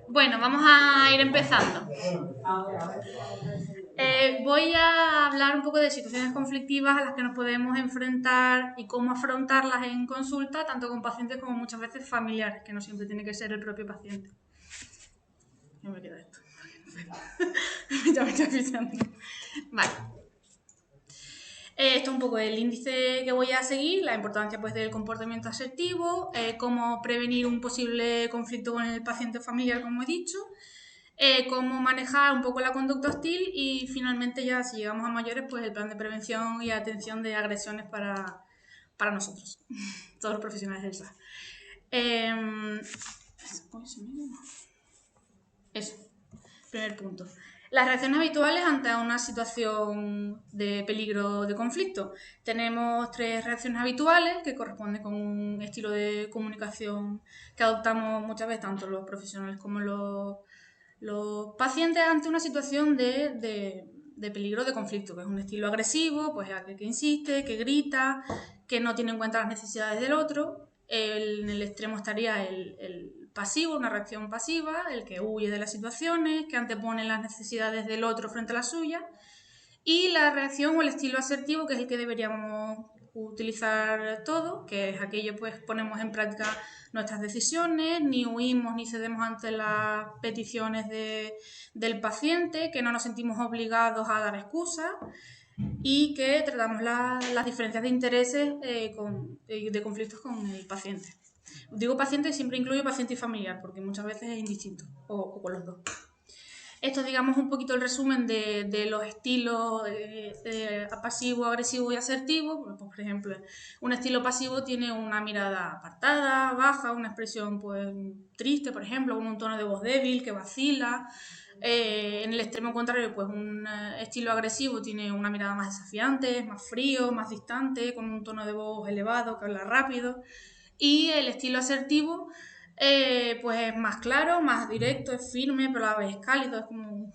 Bueno, vamos a ir empezando. Voy a hablar un poco de situaciones conflictivas a las que nos podemos enfrentar y cómo afrontarlas en consulta, tanto con pacientes como muchas veces familiares, que no siempre tiene que ser el propio paciente. No me queda esto. Ya me estoy avisando. Vale. Esto es un poco el índice que voy a seguir, la importancia pues, del comportamiento asertivo, cómo prevenir un posible conflicto con el paciente familiar, como he dicho, cómo manejar un poco la conducta hostil y finalmente ya si llegamos a mayores, pues el plan de prevención y atención de agresiones para nosotros, todos los profesionales del SAR. Eso, primer punto. Las reacciones habituales ante una situación de peligro de conflicto. Tenemos 3 reacciones habituales que corresponden con un estilo de comunicación que adoptamos muchas veces tanto los profesionales como los pacientes ante una situación de peligro de conflicto, que es un estilo agresivo, pues aquel que insiste, que grita, que no tiene en cuenta las necesidades del otro. En el extremo estaría el pasivo, una reacción pasiva, el que huye de las situaciones, que antepone las necesidades del otro frente a las suyas. Y la reacción o el estilo asertivo, que es el que deberíamos utilizar todo, que es aquello pues ponemos en práctica nuestras decisiones, ni huimos ni cedemos ante las peticiones del paciente, que no nos sentimos obligados a dar excusas y que tratamos las diferencias de intereses de conflictos con el paciente. Digo paciente y siempre incluyo paciente y familiar, porque muchas veces es indistinto, o con los dos. Esto es, digamos, un poquito el resumen de los estilos pasivo, agresivo y asertivo. Pues, por ejemplo, un estilo pasivo tiene una mirada apartada, baja, una expresión pues, triste, por ejemplo, un tono de voz débil que vacila. En el extremo contrario, pues un estilo agresivo tiene una mirada más desafiante, más frío, más distante, con un tono de voz elevado, que habla rápido. Y el estilo asertivo pues es más claro, más directo, es firme, pero a la vez es cálido, es como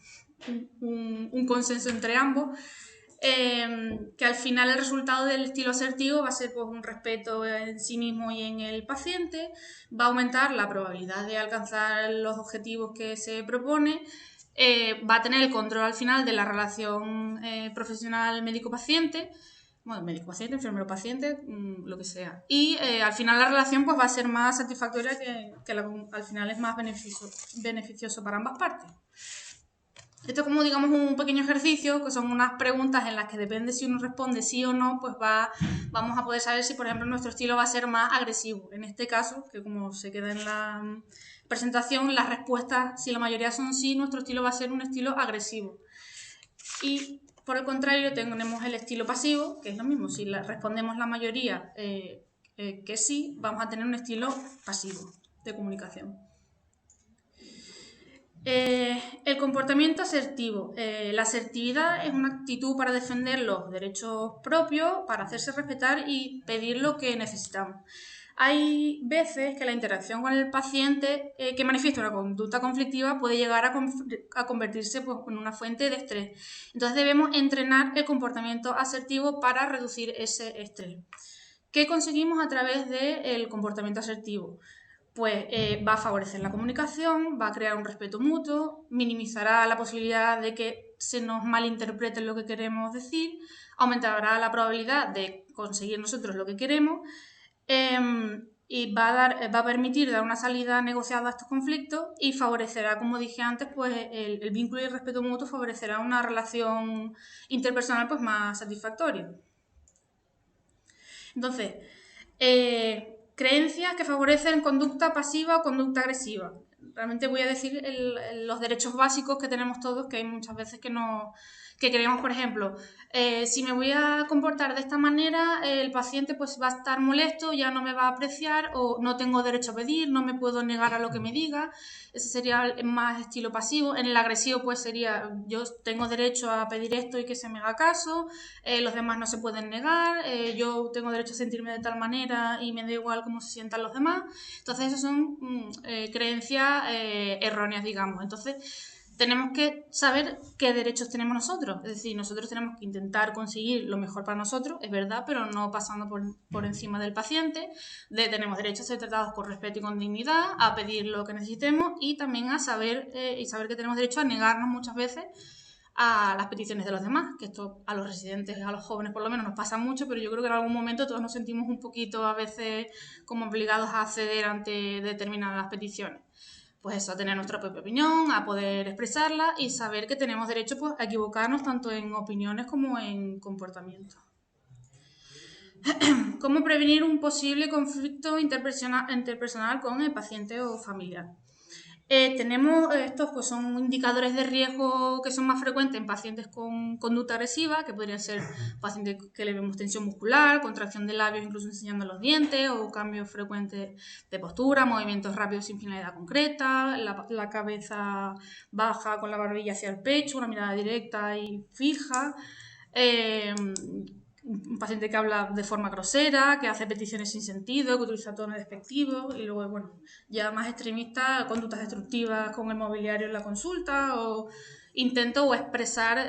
un consenso entre ambos. Que al final el resultado del estilo asertivo va a ser pues, un respeto en sí mismo y en el paciente, va a aumentar la probabilidad de alcanzar los objetivos que se propone, va a tener el control al final de la relación profesional médico-paciente, bueno, médico-paciente, enfermero-paciente, lo que sea. Y al final la relación pues, va a ser más satisfactoria al final es más beneficioso para ambas partes. Esto es como, digamos, un pequeño ejercicio, que son unas preguntas en las que depende si uno responde sí o no, pues vamos a poder saber si, por ejemplo, nuestro estilo va a ser más agresivo. En este caso, que como se queda en la presentación, las respuestas, si la mayoría son sí, nuestro estilo va a ser un estilo agresivo. Y por el contrario, tenemos el estilo pasivo, que es lo mismo. Si respondemos la mayoría que sí, vamos a tener un estilo pasivo de comunicación. El comportamiento asertivo. La asertividad es una actitud para defender los derechos propios, para hacerse respetar y pedir lo que necesitamos. Hay veces que la interacción con el paciente que manifiesta una conducta conflictiva puede llegar a convertirse pues, en una fuente de estrés. Entonces debemos entrenar el comportamiento asertivo para reducir ese estrés. ¿Qué conseguimos a través del comportamiento asertivo? Pues va a favorecer la comunicación, va a crear un respeto mutuo, minimizará la posibilidad de que se nos malinterprete lo que queremos decir, aumentará la probabilidad de conseguir nosotros lo que queremos y va a permitir dar una salida negociada a estos conflictos y favorecerá, como dije antes, pues el vínculo y el respeto mutuo favorecerá una relación interpersonal pues, más satisfactoria. Entonces, creencias que favorecen conducta pasiva o conducta agresiva. Realmente voy a decir los derechos básicos que tenemos todos, que hay muchas veces que creemos, por ejemplo, si me voy a comportar de esta manera, el paciente pues va a estar molesto, ya no me va a apreciar o no tengo derecho a pedir, no me puedo negar a lo que me diga. Ese sería más estilo pasivo. En el agresivo pues sería yo tengo derecho a pedir esto y que se me haga caso, los demás no se pueden negar, yo tengo derecho a sentirme de tal manera y me da igual cómo se sientan los demás. Entonces esas son creencias erróneas, digamos. Entonces tenemos que saber qué derechos tenemos nosotros. Es decir, nosotros tenemos que intentar conseguir lo mejor para nosotros, es verdad, pero no pasando por encima del paciente. Tenemos derecho a ser tratados con respeto y con dignidad, a pedir lo que necesitemos y también a saber que tenemos derecho a negarnos muchas veces a las peticiones de los demás, que esto a los residentes, a los jóvenes por lo menos nos pasa mucho, pero yo creo que en algún momento todos nos sentimos un poquito a veces como obligados a acceder ante determinadas peticiones. Pues eso, a tener nuestra propia opinión, a poder expresarla y saber que tenemos derecho pues, a equivocarnos tanto en opiniones como en comportamientos. ¿Cómo prevenir un posible conflicto interpersonal con el paciente o familiar? Tenemos estos, pues son indicadores de riesgo que son más frecuentes en pacientes con conducta agresiva, que podrían ser pacientes que le vemos tensión muscular, contracción de labios incluso enseñando los dientes, o cambios frecuentes de postura, movimientos rápidos sin finalidad concreta, la cabeza baja con la barbilla hacia el pecho, una mirada directa y fija. Un paciente que habla de forma grosera, que hace peticiones sin sentido, que utiliza tonos despectivos y luego, bueno, ya más extremista, conductas destructivas con el mobiliario en la consulta o intento o expresar,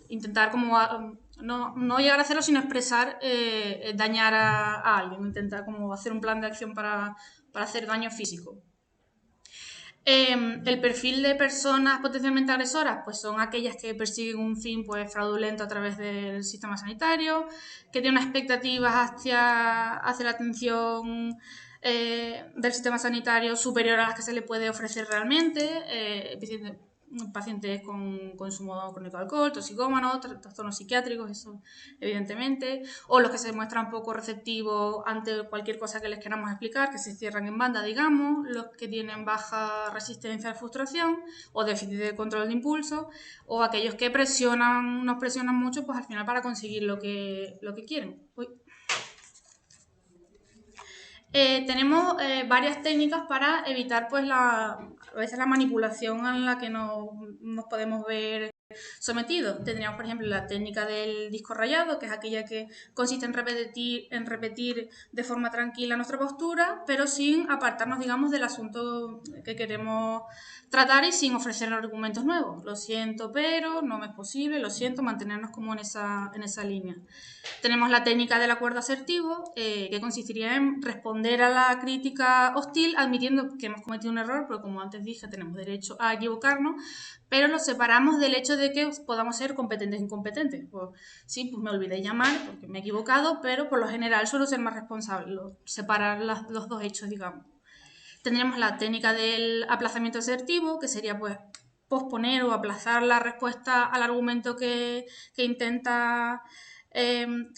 intentar como no llegar a hacerlo, sino expresar dañar a alguien, intentar como hacer un plan de acción para hacer daño físico. El perfil de personas potencialmente agresoras pues son aquellas que persiguen un fin pues, fraudulento a través del sistema sanitario, que tienen unas expectativas hacia la atención del sistema sanitario superior a las que se le puede ofrecer realmente, pacientes con consumo crónico de alcohol, toxicómanos, trastornos psiquiátricos, eso evidentemente, o los que se muestran poco receptivos ante cualquier cosa que les queramos explicar, que se cierran en banda, digamos, los que tienen baja resistencia a la frustración o déficit de control de impulso, o aquellos que nos presionan mucho pues al final para conseguir lo que quieren. Tenemos varias técnicas para evitar pues a veces la manipulación a la que nos podemos ver sometidos. Tendríamos, por ejemplo, la técnica del disco rayado, que es aquella que consiste en repetir de forma tranquila nuestra postura, pero sin apartarnos, digamos, del asunto que queremos tratar y sin ofrecer argumentos nuevos. Lo siento, pero no me es posible, lo siento, mantenernos como en esa línea. Tenemos la técnica del acuerdo asertivo, que consistiría en responder a la crítica hostil admitiendo que hemos cometido un error, pero como antes dije, tenemos derecho a equivocarnos, pero lo separamos del hecho de que podamos ser competentes e incompetentes. Pues, sí, pues me olvidé llamar porque me he equivocado, pero por lo general suelo ser más responsable, separar los dos hechos, digamos. Tendríamos la técnica del aplazamiento asertivo, que sería pues posponer o aplazar la respuesta al argumento que intenta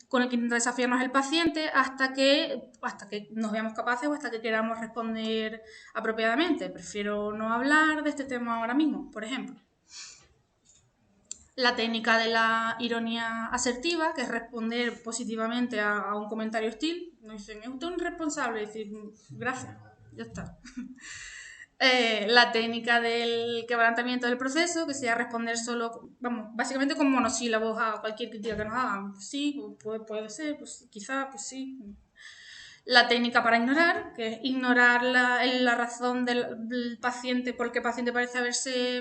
con el que intenta desafiarnos el paciente hasta que nos veamos capaces o hasta que queramos responder apropiadamente. Prefiero no hablar de este tema ahora mismo, por ejemplo. La técnica de la ironía asertiva, que es responder positivamente a un comentario hostil. Nos dicen, es usted un irresponsable, y decir, gracias, ya está. La técnica del quebrantamiento del proceso, que sería responder solo, vamos, básicamente con monosílabos a cualquier crítica que nos hagan. Pues sí, puede ser, pues quizá, pues sí. La técnica para ignorar, que es ignorar la razón del paciente porque el paciente parece haberse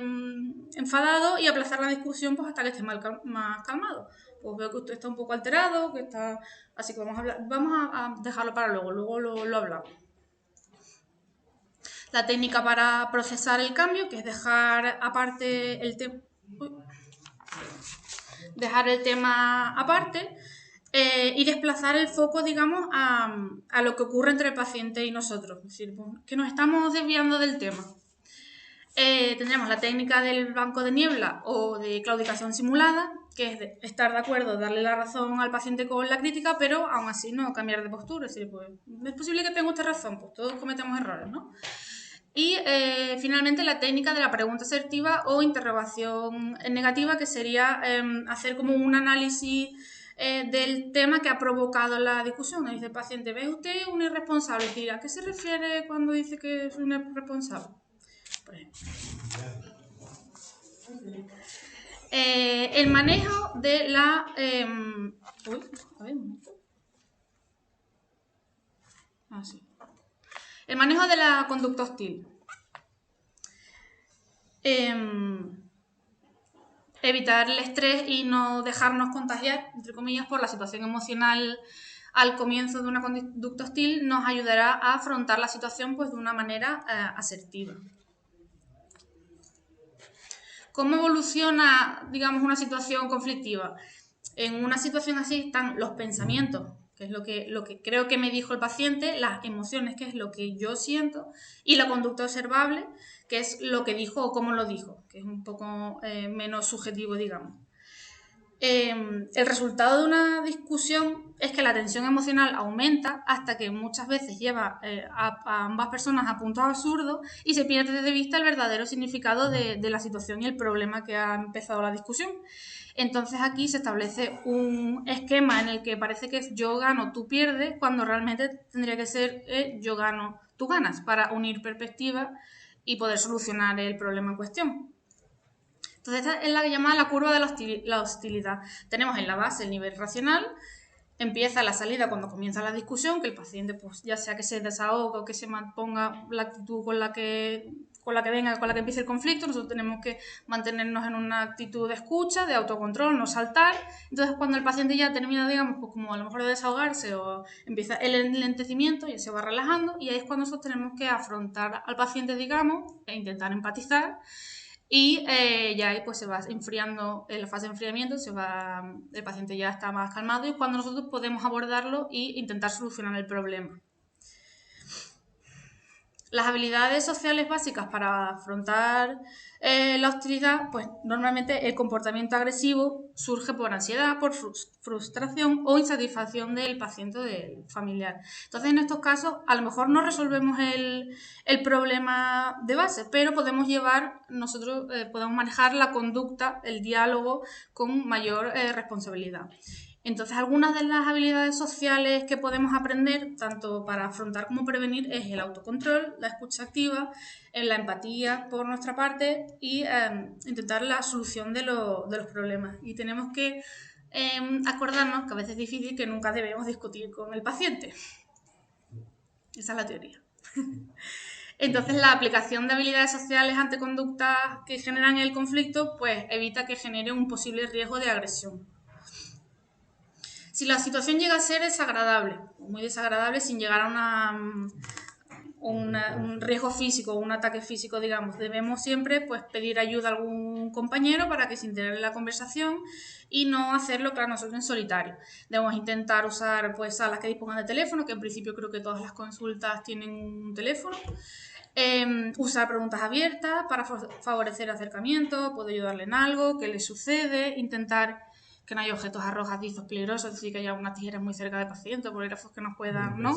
enfadado y aplazar la discusión pues, hasta que esté más calmado. Pues veo que usted está un poco alterado, que está... Así que vamos a dejarlo para luego lo hablamos. La técnica para procesar el cambio, que es dejar aparte el tema... Dejar el tema aparte y desplazar el foco, digamos, a lo que ocurre entre el paciente y nosotros. Es decir, pues, que nos estamos desviando del tema. Tendríamos la técnica del banco de niebla o de claudicación simulada, que es estar de acuerdo, darle la razón al paciente con la crítica, pero aún así no cambiar de postura. Es decir, pues, es posible que tenga usted razón, pues todos cometemos errores, ¿no? Y finalmente la técnica de la pregunta asertiva o interrogación negativa, que sería hacer como un análisis del tema que ha provocado la discusión. Dice el paciente, ¿ve usted un irresponsable? Y ¿a qué se refiere cuando dice que es un irresponsable? Por ejemplo. El manejo de la... uy, a ver. Ah, sí. El manejo de la conducta hostil. Evitar el estrés y no dejarnos contagiar, entre comillas, por la situación emocional al comienzo de una conducta hostil nos ayudará a afrontar la situación pues, de una manera asertiva. ¿Cómo evoluciona, digamos, una situación conflictiva? En una situación así están los pensamientos, que es lo que creo que me dijo el paciente, las emociones, que es lo que yo siento, y la conducta observable, que es lo que dijo o cómo lo dijo, que es un poco menos subjetivo, digamos. El resultado de una discusión es que la tensión emocional aumenta hasta que muchas veces lleva a ambas personas a puntos absurdos y se pierde de vista el verdadero significado de la situación y el problema que ha empezado la discusión. Entonces aquí se establece un esquema en el que parece que es yo gano, tú pierdes, cuando realmente tendría que ser yo gano, tú ganas, para unir perspectivas y poder solucionar el problema en cuestión. Entonces esta es la que llamamos la curva de la hostilidad. Tenemos en la base el nivel racional, empieza la salida cuando comienza la discusión, que el paciente pues ya sea que se desahogue o que se manponga la actitud con la que venga, con la que empiece el conflicto. Nosotros tenemos que mantenernos en una actitud de escucha, de autocontrol, no saltar. Entonces cuando el paciente ya termina, digamos, pues como a lo mejor de desahogarse o empieza el enlentecimiento, ya se va relajando y ahí es cuando nosotros tenemos que afrontar al paciente, digamos, e intentar empatizar. Y ya ahí pues se va enfriando, en la fase de enfriamiento el paciente ya está más calmado y es cuando nosotros podemos abordarlo e intentar solucionar el problema. Las habilidades sociales básicas para afrontar la hostilidad, pues normalmente el comportamiento agresivo surge por ansiedad, por frustración o insatisfacción del paciente o del familiar. Entonces, en estos casos, a lo mejor no resolvemos el problema de base, pero podemos podemos manejar la conducta, el diálogo con mayor responsabilidad. Entonces, algunas de las habilidades sociales que podemos aprender, tanto para afrontar como prevenir, es el autocontrol, la escucha activa, la empatía por nuestra parte y intentar la solución de los problemas. Y tenemos que acordarnos, que a veces es difícil, que nunca debemos discutir con el paciente. Esa es la teoría. Entonces, la aplicación de habilidades sociales ante conductas que generan el conflicto, pues evita que genere un posible riesgo de agresión. Si la situación llega a ser desagradable, muy desagradable, sin llegar a un riesgo físico, un ataque físico, digamos, debemos siempre pues, pedir ayuda a algún compañero para que se integre en la conversación y no hacerlo, claro, nosotros en solitario. Debemos intentar usar pues, salas que dispongan de teléfono, que en principio creo que todas las consultas tienen un teléfono. Usar preguntas abiertas para favorecer acercamiento, puedo ayudarle en algo, qué le sucede, intentar que no haya objetos arrojadizos peligrosos, es decir, que haya unas tijeras muy cerca del paciente, bolígrafos que nos puedan, ¿no?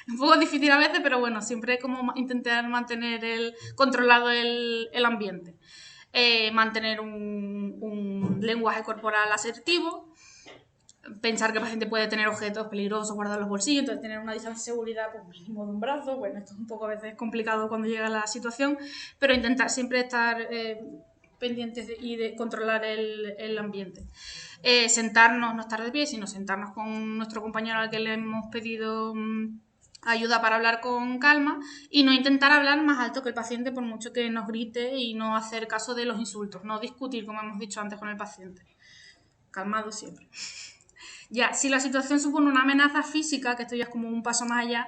Un poco difícil a veces, pero bueno, siempre como intentar mantener controlado el ambiente. Mantener un lenguaje corporal asertivo, pensar que el paciente puede tener objetos peligrosos guardados en los bolsillos, entonces tener una distancia de seguridad pues, mínimo de un brazo. Bueno, esto es un poco a veces complicado cuando llega la situación, pero intentar siempre estar pendientes y de controlar el ambiente. Sentarnos, no estar de pie, sino sentarnos con nuestro compañero al que le hemos pedido ayuda para hablar con calma y no intentar hablar más alto que el paciente por mucho que nos grite y no hacer caso de los insultos, no discutir, como hemos dicho antes, con el paciente. Calmado siempre. Ya, si la situación supone una amenaza física, que esto ya es como un paso más allá,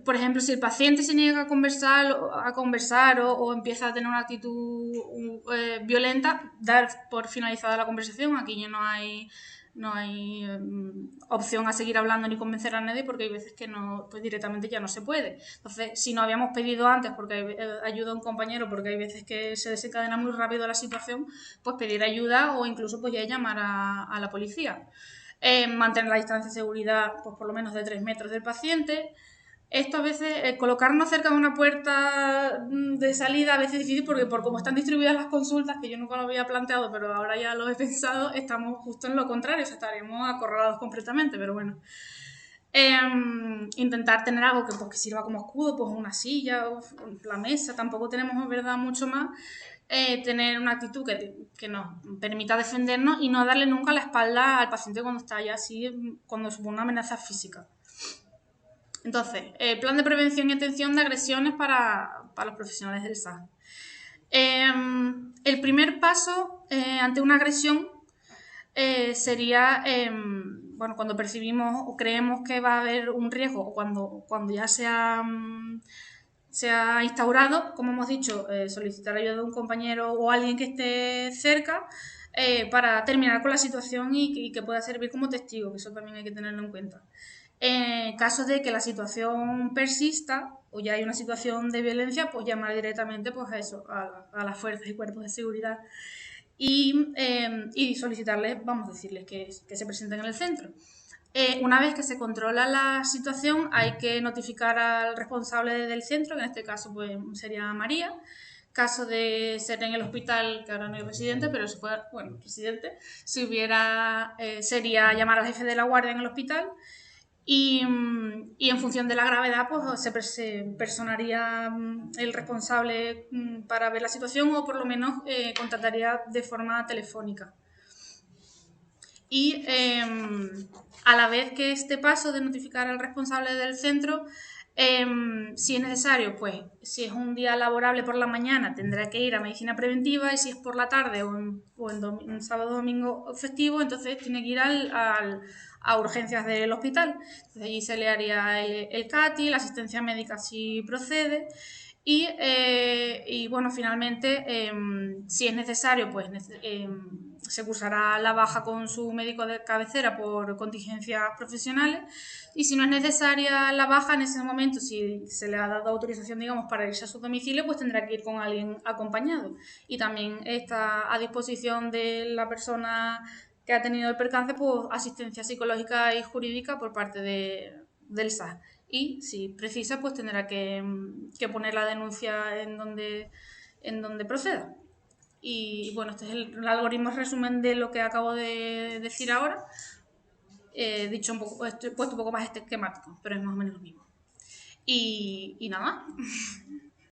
por ejemplo, si el paciente se niega a conversar o empieza a tener una actitud violenta, dar por finalizada la conversación. Aquí ya no hay opción a seguir hablando ni convencer a nadie porque hay veces que no, pues directamente ya no se puede. Entonces, si no habíamos pedido antes porque ayuda a un compañero, porque hay veces que se desencadena muy rápido la situación, pues pedir ayuda o incluso pues ya llamar a la policía. Mantener la distancia de seguridad pues por lo menos de 3 metros del paciente. Esto a veces, colocarnos cerca de una puerta de salida a veces es difícil porque por cómo están distribuidas las consultas, que yo nunca lo había planteado, pero ahora ya lo he pensado, estamos justo en lo contrario, o sea, estaremos acorralados completamente, pero bueno. Intentar tener algo que, pues, que sirva como escudo, pues una silla, o la mesa, tampoco tenemos, verdad, mucho más. Tener una actitud que nos permita defendernos y no darle nunca la espalda al paciente cuando está ya así, cuando supone una amenaza física. Entonces, plan de prevención y atención de agresiones para los profesionales del SAS. El primer paso ante una agresión sería, bueno, cuando percibimos o creemos que va a haber un riesgo o cuando ya se ha instaurado, como hemos dicho, solicitar ayuda de un compañero o alguien que esté cerca para terminar con la situación y que pueda servir como testigo, que eso también hay que tenerlo en cuenta. En caso de que la situación persista o ya hay una situación de violencia, pues llamar directamente pues a eso, a las fuerzas y cuerpos de seguridad y solicitarles, vamos a decirles que se presenten en el centro. Una vez que se controla la situación, hay que notificar al responsable del centro, que en este caso pues, sería María. Caso de ser en el hospital, que ahora no hay residente, pero si fuera, bueno, residente, si hubiera, sería llamar al jefe de la guardia en el hospital y en función de la gravedad, pues se personaría el responsable para ver la situación o por lo menos contactaría de forma telefónica. Y a la vez que este paso de notificar al responsable del centro, si es necesario, pues si es un día laborable por la mañana, tendrá que ir a medicina preventiva y si es por la tarde o en sábado o domingo festivo, entonces tiene que ir a urgencias del hospital. Entonces allí se le haría el CATI, la asistencia médica si procede. Y bueno, finalmente, si es necesario, pues se cursará la baja con su médico de cabecera por contingencias profesionales y si no es necesaria la baja en ese momento, si se le ha dado autorización, digamos, para irse a su domicilio, pues tendrá que ir con alguien acompañado y también está a disposición de la persona que ha tenido el percance, pues asistencia psicológica y jurídica por parte del SAS. Y si precisa, pues tendrá que poner la denuncia en donde proceda. Y bueno, este es el algoritmo resumen de lo que acabo de decir ahora. Dicho un poco, puesto un poco más esquemático, pero es más o menos lo mismo. Y nada más.